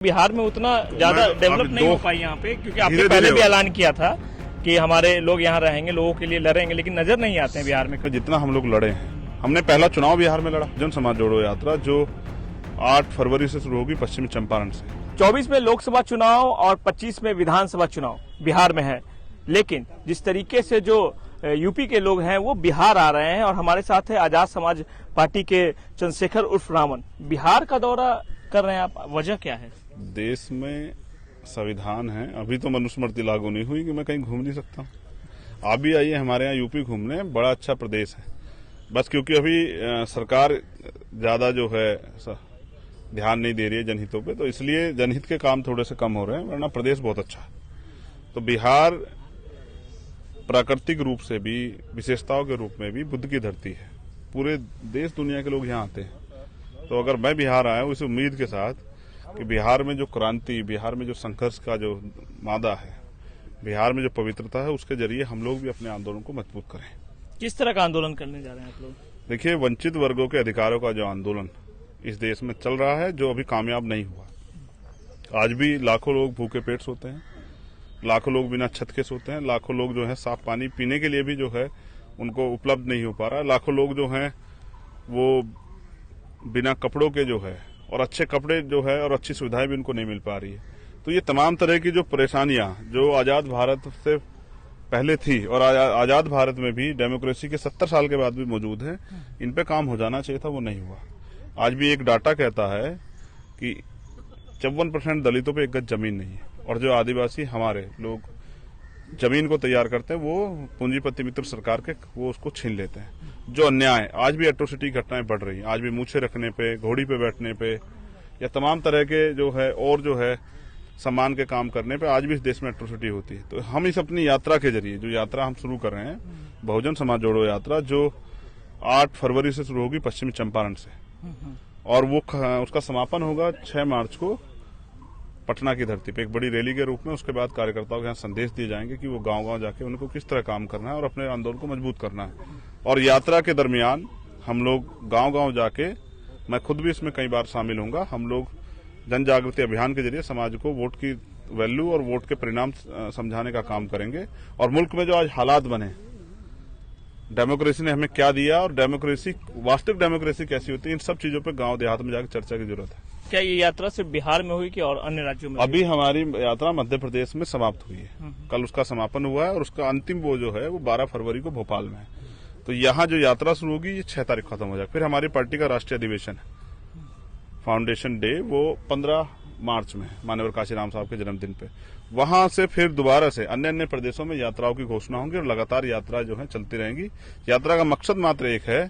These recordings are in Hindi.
बिहार में उतना ज्यादा डेवलप नहीं हो पाई यहाँ पे, क्योंकि आपने पहले भी ऐलान किया था कि हमारे लोग यहाँ रहेंगे, लोगों के लिए लड़ेंगे, लेकिन नजर नहीं आते हैं बिहार में। जितना हम लोग लड़े हैं, हमने पहला चुनाव बिहार में लड़ा, जन समाज जोड़ो यात्रा, जो 8 फरवरी से शुरू होगी पश्चिमी चंपारण से। 24 में लोकसभा चुनाव और 25 में विधानसभा चुनाव बिहार में है, लेकिन जिस तरीके से जो यूपी के लोग हैं वो बिहार आ रहे हैं, और हमारे साथ है आजाद समाज पार्टी के चंद्रशेखर उर्फ रावण। बिहार का दौरा कर रहे हैं आप, वजह क्या है? देश में संविधान है, अभी तो मनुस्मृति लागू नहीं हुई कि मैं कहीं घूम नहीं सकता हूँ। आप भी आइए हमारे यहाँ यूपी घूमने, बड़ा अच्छा प्रदेश है। बस क्योंकि अभी सरकार ज्यादा जो है ध्यान नहीं दे रही है जनहितों पे, तो इसलिए जनहित के काम थोड़े से कम हो रहे हैं, वरना प्रदेश बहुत अच्छा है। तो बिहार प्राकृतिक रूप से भी, विशेषताओं के रूप में भी बुद्ध की धरती है। पूरे देश दुनिया के लोग यहाँ आते हैं। तो अगर मैं बिहार आया हूँ इस उम्मीद के साथ कि बिहार में जो क्रांति, बिहार में जो संघर्ष का जो मादा है, बिहार में जो पवित्रता है, उसके जरिए हम लोग भी अपने आंदोलन को मजबूत करें। किस तरह का आंदोलन करने जा रहे हैं आप लोग? देखिए, वंचित वर्गों के अधिकारों का जो आंदोलन इस देश में चल रहा है, जो अभी कामयाब नहीं हुआ। आज भी लाखों लोग भूखे पेट सोते हैं, लाखों लोग बिना छत के सोते हैं, लाखों लोग जो है साफ पानी पीने के लिए भी जो है उनको उपलब्ध नहीं हो पा रहा है, लाखों लोग जो हैं वो बिना कपड़ों के जो है, और अच्छे कपड़े जो है और अच्छी सुविधाएं भी उनको नहीं मिल पा रही है। तो ये तमाम तरह की जो परेशानियां जो आजाद भारत से पहले थी और आजाद भारत में भी डेमोक्रेसी के 70 साल के बाद भी मौजूद है, इन पे काम हो जाना चाहिए था, वो नहीं हुआ। आज भी एक डाटा कहता है कि 54% दलितों पे एक गज जमीन नहीं है, और जो आदिवासी हमारे लोग जमीन को तैयार करते हैं वो पूंजीपति मित्र सरकार के वो उसको छीन लेते हैं। जो अन्याय, आज भी एट्रोसिटी घटनाएं बढ़ रही हैं, आज भी मूछे रखने पे, घोड़ी पे बैठने पे, या तमाम तरह के जो है और जो है सम्मान के काम करने पे आज भी इस देश में एट्रोसिटी होती है। तो हम इस अपनी यात्रा के जरिए, जो यात्रा हम शुरू कर रहे हैं, बहुजन समाज जोड़ो यात्रा, जो 8 फरवरी से शुरू होगी पश्चिमी चंपारण से, और वो उसका समापन होगा 6 मार्च को पटना की धरती पे एक बड़ी रैली के रूप में। उसके बाद कार्यकर्ताओं के यहाँ संदेश दिए जाएंगे कि वो गांव-गांव जाके उनको किस तरह काम करना है और अपने आंदोलन को मजबूत करना है। और यात्रा के दरमियान हम लोग गांव-गांव जाके, मैं खुद भी इसमें कई बार शामिल होऊंगा, हम लोग जन जागृति अभियान के जरिए समाज को वोट की वैल्यू और वोट के परिणाम समझाने का काम करेंगे। और मुल्क में जो आज हालात बने, डेमोक्रेसी ने हमें क्या दिया और डेमोक्रेसी, वास्तविक डेमोक्रेसी कैसी होती है, इन सब चीजों पर गांव देहात में जाकर चर्चा की जरूरत है। क्या ये यात्रा सिर्फ बिहार में हुई कि और अन्य राज्यों में? अभी हमारी यात्रा मध्य प्रदेश में समाप्त हुई है, कल उसका समापन हुआ है, और उसका अंतिम वो जो है वो 12 फरवरी को भोपाल में है। तो यहाँ जो यात्रा शुरू होगी ये 6 तारीख खत्म हो जाएगी। फिर हमारी पार्टी का राष्ट्रीय अधिवेशन है, फाउंडेशन डे, वो 15 मार्च में है, माननीय काशीराम साहब के जन्मदिन पे। वहां से फिर दोबारा से अन्य अन्य प्रदेशों में यात्राओं की घोषणा होंगी, और लगातार यात्रा जो है चलती रहेंगी। यात्रा का मकसद मात्र एक है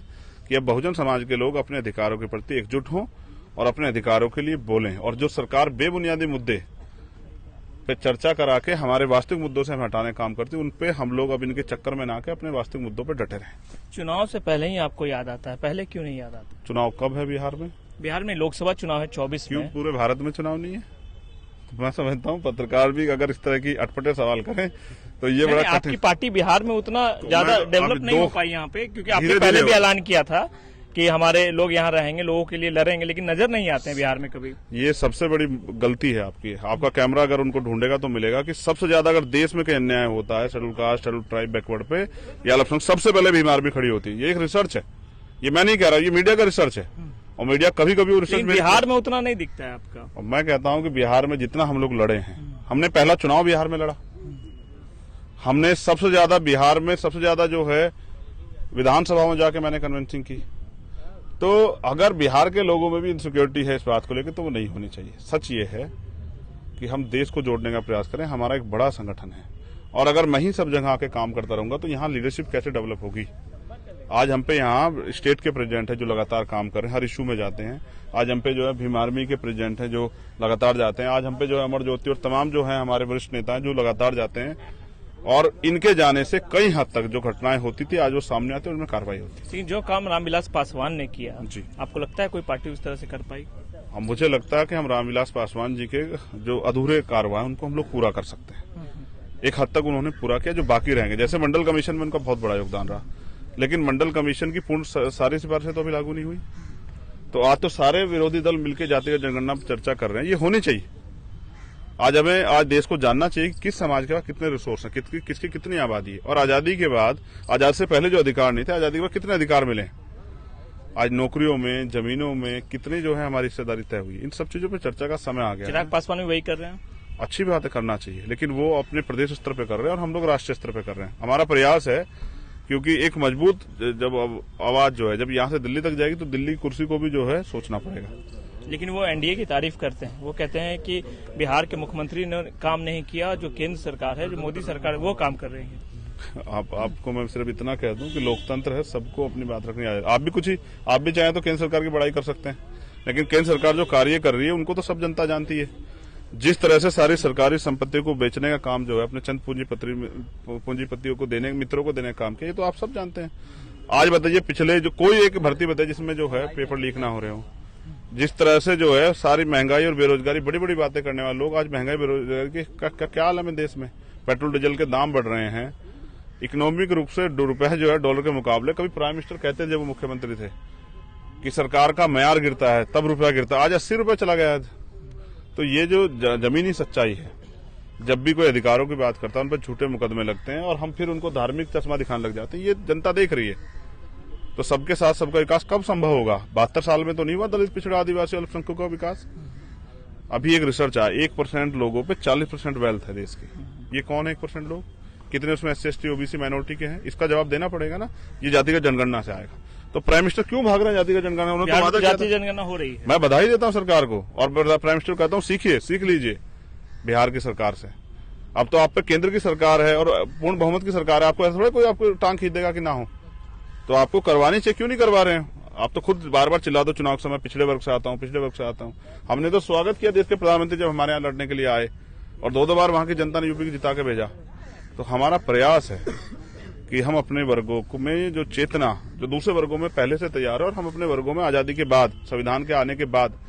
कि अब बहुजन समाज के लोग अपने अधिकारों के प्रति एकजुट हों और अपने अधिकारों के लिए बोलें, और जो सरकार बेबुनियादी मुद्दे पे चर्चा करा के हमारे वास्तविक मुद्दों से हमें हटाने काम करती है, उन पे हम लोग अब इनके चक्कर में ना आके अपने वास्तविक मुद्दों पे डटे रहें। चुनाव से पहले ही आपको याद आता है, पहले क्यों नहीं याद आता? चुनाव कब है बिहार में? बिहार में लोकसभा चुनाव है 24 क्यों में। पूरे भारत में चुनाव नहीं है? तो मैं समझता हूँ पत्रकार भी अगर इस तरह की अटपटे सवाल करें तो ये बड़ा कठिन। आपकी पार्टी बिहार में उतना ज्यादा डेवलप नहीं हो पाई यहाँ पे, क्योंकि आपने पहले भी ऐलान किया था कि हमारे लोग यहाँ रहेंगे, लोगों के लिए लड़ेंगे, लेकिन नजर नहीं आते हैं बिहार में कभी। ये सबसे बड़ी गलती है आपकी। आपका कैमरा अगर उनको ढूंढेगा तो मिलेगा कि सबसे ज्यादा अगर देश में कोई अन्याय होता है schedule caste, schedule tribe, backward पे, या अल्पसंख्यक, सबसे पहले भी आर्मी खड़ी होती है। ये एक रिसर्च है, ये मैं नहीं कह रहा, ये मीडिया का रिसर्च है, और मीडिया कभी कभी रिसर्च बिहार में उतना नहीं दिखता है आपका। और मैं कहता हूं कि बिहार में जितना हम लोग लड़े हैं, हमने पहला चुनाव बिहार में लड़ा, हमने सबसे ज्यादा बिहार में सबसे ज्यादा जो है विधानसभा में जाके मैंने कन्वेंसिंग की। तो अगर बिहार के लोगों में भी इनसिक्योरिटी है इस बात को लेकर, तो वो नहीं होनी चाहिए। सच ये है कि हम देश को जोड़ने का प्रयास करें, हमारा एक बड़ा संगठन है, और अगर मैं ही सब जगह आके काम करता रहूंगा तो यहाँ लीडरशिप कैसे डेवलप होगी। आज हम पे यहाँ स्टेट के प्रेसिडेंट है जो लगातार काम कर रहे हैं, हर इशू में जाते हैं। आज हम पे जो है भीम आर्मी के प्रेसिडेंट है जो लगातार जाते हैं। आज हम पे जो है अमर ज्योति और तमाम जो है हमारे वरिष्ठ नेता हैं जो लगातार जाते हैं, और इनके जाने से कई हद तक जो घटनाएं होती थी आज वो सामने आती है, उनमें कार्रवाई होती है। जो काम रामविलास पासवान ने किया जी, आपको लगता है कोई पार्टी उस तरह से कर पाई? मुझे लगता है कि हम रामविलास पासवान जी के जो अधूरे कार्रवाई उनको हम लोग पूरा कर सकते हैं। एक हद तक उन्होंने पूरा किया, जो बाकी रहेंगे, जैसे मंडल कमीशन में उनका बहुत बड़ा योगदान रहा, लेकिन मंडल कमीशन की पूर्ण सारी सिफारिशें तो अभी लागू नहीं हुई। तो आज तो सारे विरोधी दल मिलकर जातिगत जनगणना पर चर्चा कर रहे हैं, ये होनी चाहिए। आज देश को जानना चाहिए कि किस समाज के पास कितने रिसोर्स हैं, किसकी कितनी आबादी है, और आजादी के बाद, आजाद से पहले जो अधिकार नहीं थे, आजादी के बाद कितने अधिकार मिले। आज नौकरियों में, जमीनों में कितनी जो है हमारी हिस्सेदारी तय हुई। इन सब चीजों पर चर्चा का समय आ गया। चिराग पासवान भी वही कर रहे हैं। अच्छी बात है, करना चाहिए, लेकिन वो अपने प्रदेश स्तर पे कर रहे हैं और हम लोग राष्ट्रीय स्तर पे कर रहे हैं। हमारा प्रयास है, क्योंकि एक मजबूत जब आवाज जो है जब यहाँ से दिल्ली तक जाएगी तो दिल्ली की कुर्सी को भी जो है सोचना पड़ेगा। लेकिन वो एनडीए की तारीफ करते हैं। वो कहते हैं कि बिहार के मुख्यमंत्री ने काम नहीं किया, जो केंद्र सरकार है, जो मोदी सरकार है, वो काम कर रही है। आपको मैं सिर्फ इतना कह दूं कि लोकतंत्र है, सबको अपनी बात रखनी है। आप भी चाहें तो केंद्र सरकार की बड़ाई कर सकते हैं, लेकिन केंद्र सरकार जो कार्य कर रही है उनको तो सब जनता जानती है। जिस तरह से सारी सरकारी संपत्ति को बेचने का काम जो है अपने चंद पूंजीपतियों को देने, मित्रों को देने का काम किया, ये तो आप सब जानते हैं। आज बताइए, पिछले जो कोई एक भर्ती बताइए जिसमें जो है पेपर लीक ना हो रहे हो। जिस तरह से जो है सारी महंगाई और बेरोजगारी, बड़ी बड़ी बातें करने वाले लोग आज महंगाई बेरोजगारी की क्या हाल है देश में। पेट्रोल डीजल के दाम बढ़ रहे हैं। इकोनॉमिक रूप से रुपया जो है डॉलर के मुकाबले, कभी प्राइम मिनिस्टर कहते थे जब वो मुख्यमंत्री थे कि सरकार का म्यार गिरता है तब रुपया गिरता है, आज 80 रुपये चला गया आज। तो ये जो जमीनी सच्चाई है, जब भी कोई अधिकारों की बात करता है उन पर झूठे मुकदमे लगते हैं और हम फिर उनको धार्मिक चश्मा दिखाने लग जाते हैं। ये जनता देख रही है। तो सबके साथ सबका विकास कब संभव होगा? 72 साल में तो नहीं हुआ दलित, पिछड़ा, आदिवासी, अल्पसंख्यकों का विकास। अभी एक रिसर्च आया, 1% लोगों पे 40% वेल्थ है देश की। ये कौन है 1% लोग? कितने उसमें SC, ST, OBC माइनॉरिटी के हैं? इसका जवाब देना पड़ेगा ना। ये जातिगत जनगणना से आएगा। तो प्राइम मिनिस्टर क्यों भाग रहे हैं जातिगत जनगणना? उन्होंने तो वादा किया था। जाति जनगणना हो रही है। मैं बधाई देता हूं सरकार को और प्राइम मिनिस्टर कहता हूं सीख लीजिए बिहार की सरकार से। अब तो आप पे केंद्र की सरकार है और पूर्ण बहुमत की सरकार है। आपको ऐसा थोड़ा कोई आपको टांग खींचेगा कि ना हो, तो आपको करवानी चाहिए। क्यों नहीं करवा रहे हैं? आप तो खुद बार बार चिल्ला दो चुनाव के समय, पिछड़े वर्ग से आता हूं। हमने तो स्वागत किया देश के प्रधानमंत्री जब हमारे यहाँ लड़ने के लिए आए और 2 बार वहां की जनता ने यूपी को जिता के भेजा। तो हमारा प्रयास है कि हम अपने वर्गों में जो चेतना जो दूसरे वर्गों में पहले से तैयार है, और हम अपने वर्गों में आजादी के बाद, संविधान के आने के बाद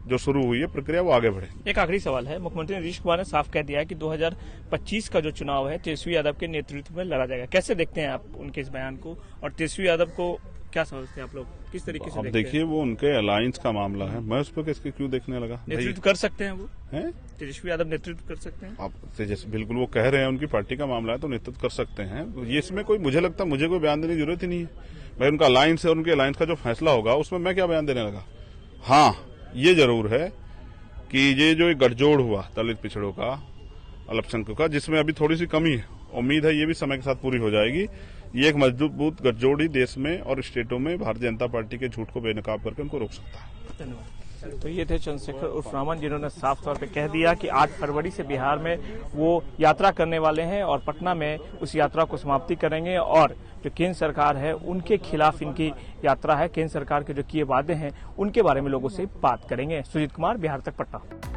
जो शुरू हुई है प्रक्रिया, वो आगे बढ़े। एक आखिरी सवाल है। मुख्यमंत्री नीतीश कुमार ने साफ कह दिया है कि 2025 का जो चुनाव है तेजस्वी यादव के नेतृत्व में लड़ा जाएगा। कैसे देखते हैं आप उनके इस बयान को, और तेजस्वी यादव को क्या समझते हैं आप लोग, किस तरीके से देखते हैं? देखिए, वो उनके अलायंस का मामला है, मैं उस पर क्यों देखने लगा। नेतृत्व कर सकते हैं वो हैं? तेजस्वी यादव नेतृत्व कर सकते हैं। आप तेजस्वी, बिल्कुल वो कह रहे हैं उनकी पार्टी का मामला है तो नेतृत्व कर सकते हैं। ये इसमें कोई, मुझे लगता है मुझे कोई बयान देने की जरूरत ही नहीं है। भाई उनका अलायंस है, उनके अलायंस का जो फैसला होगा उसमें मैं क्या बयान देने लगा। हाँ, ये जरूर है कि ये जो एक गठजोड़ हुआ दलित पिछड़ों का, अल्पसंख्यकों का, जिसमें अभी थोड़ी सी कमी है, उम्मीद है ये भी समय के साथ पूरी हो जाएगी। ये एक मजबूत गठजोड़ ही देश में और स्टेटों में भारतीय जनता पार्टी के झूठ को बेनकाब करके उनको रोक सकता है। धन्यवाद। तो ये थे चंद्रशेखर उर्फ रामन, जिन्होंने साफ तौर पे कह दिया कि 8 फरवरी से बिहार में वो यात्रा करने वाले हैं और पटना में उस यात्रा को समाप्ति करेंगे, और जो केंद्र सरकार है उनके खिलाफ इनकी यात्रा है। केंद्र सरकार के जो किए वादे हैं उनके बारे में लोगों से बात करेंगे। सुजीत कुमार, बिहार तक, पटना।